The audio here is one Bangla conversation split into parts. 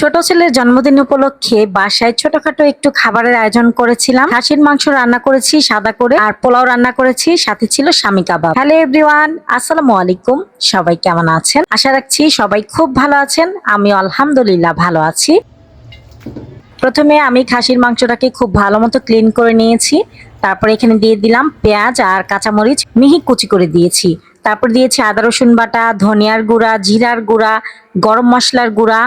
ছোট ছেলের জন্মদিন উপলক্ষে বাসায় ছোটখাটো একটু খাবারের আয়োজন করেছিলাম। খাসির মাংস রান্না করেছি সাদা করে, আর পোলাও রান্না করেছি, সাথে ছিল স্বামী কাবাব। হ্যালো এভরিওয়ান, আসসালামু আলাইকুম। সবাই কেমন আছেন? আশা রাখছি সবাই খুব ভালো আছেন। আমি আলহামদুলিল্লাহ ভালো আছি। প্রথমে আমি খাসির মাংসটাকে খুব ভালো মতো ক্লিন করে নিয়েছি। তারপর এখানে দিয়ে দিলাম পেঁয়াজ আর কাঁচামরিচ মিহি কুচি করে দিয়েছি। তারপর দিয়েছি আদা রসুন বাটা, ধনিয়ার গুঁড়া, জিরার গুঁড়া, গরম মশলার গুঁড়া,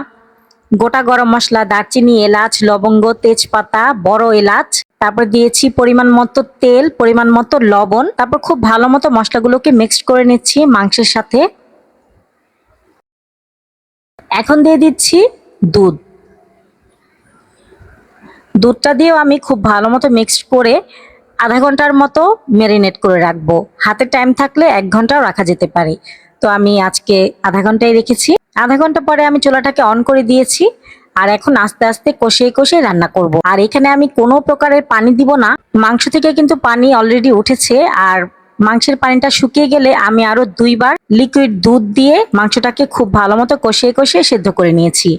গোটা গরম মশলা, দারচিনি, এলাচ, লবঙ্গ, তেজপাতা, বড় এলাচ। তারপর দিয়েছি পরিমাণ মতো তেল, পরিমাণ মতো লবণ। তারপর খুব ভালো মতো মশলাগুলোকে মিক্সড করে নিচ্ছি মাংসের সাথে। এখন দিয়ে দিচ্ছি দুধ। দুধটা দিয়েও আমি খুব ভালো মতো মিক্সড করে আধা ঘন্টার মতো ম্যারিনেট করে রাখবো। হাতে টাইম থাকলে 1 ঘন্টাও রাখা যেতে পারে। তো আমি আজকে আধা ঘন্টায় রেখেছি। আধা ঘন্টা পরে আমি চুলাটাকে অন করে দিয়েছি। আর এখন আস্তে আস্তে কষিয়ে কষিয়ে রান্না করব। আর এখানে আমি কোনো প্রকারের পানি দিব না। মাংস থেকে কিন্তু পানি অলরেডি উঠেছে, আর মাংসের পানিটা শুকিয়ে গেলে আমি আরো 2বার লিকুইড দুধ দিয়ে মাংসটাকে খুব ভালো মতো কষিয়ে কষিয়ে সেদ্ধ করে নিয়েছি।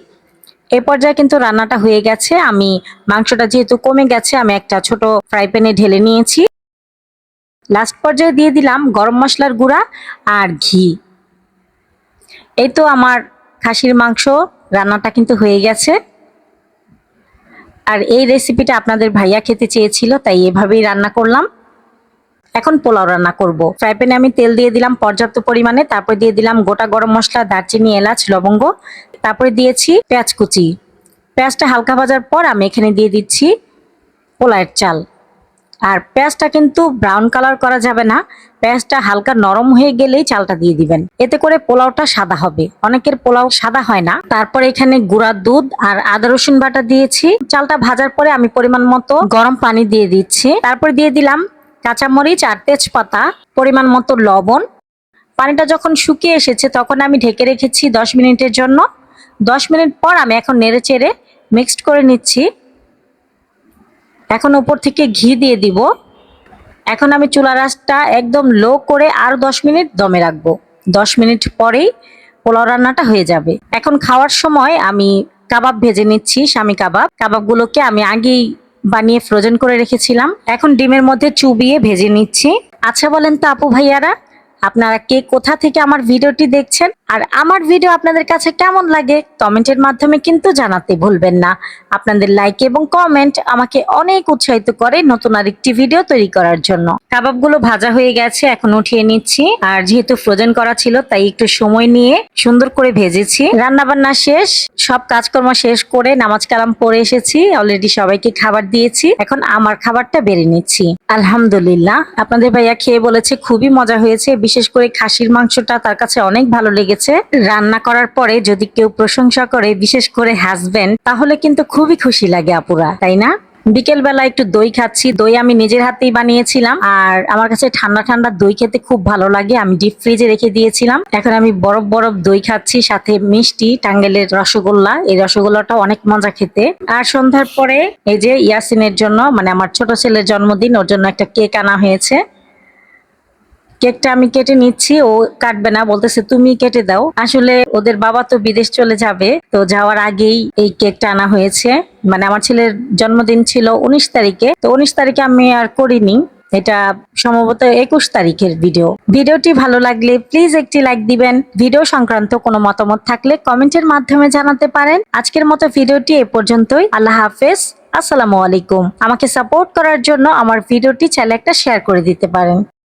এ পর্যায়ে কিন্তু রান্নাটা হয়ে গেছে। আমি মাংসটা যেহেতু কমে গেছে, আমি একটা ছোট ফ্রাই প্যানে ঢেলে নিয়েছি। লাস্ট পর্যায়ে দিয়ে দিলাম গরম মশলার গুঁড়া আর ঘি। এই তো আমার খাসির মাংস রান্নাটা কিন্তু হয়ে গেছে। আর এই রেসিপিটা আপনাদের ভাইয়া খেতে চেয়েছিল, তাই এভাবেই রান্না করলাম। এখন পোলাও রান্না করব। ফ্রাই প্যানে আমি তেল দিয়ে দিলাম পর্যাপ্ত পরিমাণে। তারপর দিয়ে দিলাম গোটা গরম মশলা, দারচিনি, এলাচ, লবঙ্গ। তারপরে দিয়েছি পেঁয়াজ কুচি। পেঁয়াজটা হালকা ভাজার পর আমি এখানে দিয়ে দিচ্ছি পোলাওয়ের চাল। আর পেঁয়াজটা কিন্তু ব্রাউন কালার করা যাবে না। পেঁয়াজটা হালকা নরম হয়ে গেলেই চালটা দিয়ে দিবেন, এতে করে পোলাওটা সাদা হবে। অনেকের পোলাও সাদা হয় না। তারপর এখানে গুঁড়া দুধ আর আদা রসুন বাটা দিয়েছি। চালটা ভাজার পরে আমি পরিমাণ মতো গরম পানি দিয়ে দিচ্ছি। তারপর দিয়ে দিলাম কাঁচামরিচ আর তেজপাতা, পরিমাণ মতো লবণ। পানিটা যখন শুকিয়ে এসেছে তখন আমি ঢেকে রেখেছি 10 মিনিটের জন্য। 10 মিনিট পর আমি এখন নেড়ে চেড়ে মিক্সড করে নিচ্ছি। এখন উপর থেকে ঘি দিয়ে দিব। এখন আমি চুলার আঁচটা একদম লো করে আরো 10 মিনিট দমে রাখবো। 10 মিনিট পরেই পোলাও রান্নাটা হয়ে যাবে। এখন খাওয়ার সময় আমি কাবাব ভেজে নিচ্ছি, স্বামী কাবাব। কাবাবগুলোকে আমি আগেই বানিয়ে ফ্রোজেন করে রেখেছিলাম। এখন ডিমের মধ্যে চুবিয়ে ভেজে নিচ্ছি। আচ্ছা বলেন তো আপু ভাইয়ারা, আপনারা কে কোথা থেকে আমার ভিডিওটি দেখছেন, আর আমার ভিডিও আপনাদের কাছে কেমন লাগে কমেন্টের মাধ্যমে কিন্তু জানাতে ভুলবেন না। আপনাদের লাইক এবং কমেন্ট আমাকে অনেক উৎসাহিত করে নতুন আরেকটি ভিডিও তৈরি করার জন্য। কাবাবগুলো ভাজা হয়ে গেছে, এখন উঠিয়ে নিচ্ছি। আর যেহেতু ফ্রোজেন করা ছিল তাই একটু সময় নিয়ে সুন্দর করে ভেজেছি। রান্না বান্না শেষ, সব কাজকর্ম শেষ করে নামাজ কালাম পড়ে এসেছি। অলরেডি সবাইকে খাবার দিয়েছি, এখন আমার খাবারটা বেড়ে নিচ্ছি। আলহামদুলিল্লাহ, আপনাদের ভাইয়া খেয়ে বলেছে খুবই মজা হয়েছে। বিশেষ করে খাসির মাংসটা তার কাছে অনেক ভালো লেগেছে। রান্না করার পরে যদি কেউ প্রশংসা করে, বিশেষ করে হাজবেন্ড, তাহলে কিন্তু খুবই খুশি লাগে আপুরা, তাই না? বিকেল বেলা একটু দই খাচ্ছি। দই আমি নিজের হাতেই বানিয়েছিলাম, আর আমার কাছে ঠান্ডা ঠান্ডা দই খেতে খুব ভালো লাগে। আমি ডিপ ফ্রিজে রেখে দিয়েছিলাম। এখন আমি বরফ বরফ দই খাচ্ছি, সাথে মিষ্টি টাঙ্গাইলের রসগোল্লা। এই রসগোল্লাটা অনেক মজা খেতে। আর সন্ধ্যার পরে এই যে ইয়াসিনের জন্য, মানে আমার ছোট ছেলের জন্মদিন, ওর জন্য একটা কেক আনা হয়েছে। কেকটা আমি কেটে নিচ্ছি, ও কাটবে না, বলতেছে তুমি কেটে দাও। আসলে ওদের বাবা তো বিদেশ চলে যাবে, তো যাওয়ার আগেই এই কেকটা আনা হয়েছে। মানে আমার ছেলের জন্মদিন ছিল 19 তারিখে, তো 19 তারিখে আমি আর করিনি। এটা সম্ভবত 21 তারিখের ভিডিও। ভিডিওটি ভালো লাগলে প্লিজ একটি লাইক দিবেন। ভিডিও সংক্রান্ত কোনো মতামত থাকলে কমেন্টের মাধ্যমে জানাতে পারেন। আজকের মতো ভিডিওটি এ পর্যন্তই। আল্লাহ হাফেজ, আসসালামু আলাইকুম। আমাকে সাপোর্ট করার জন্য আমার ভিডিওটি চাইলে একটা শেয়ার করে দিতে পারেন।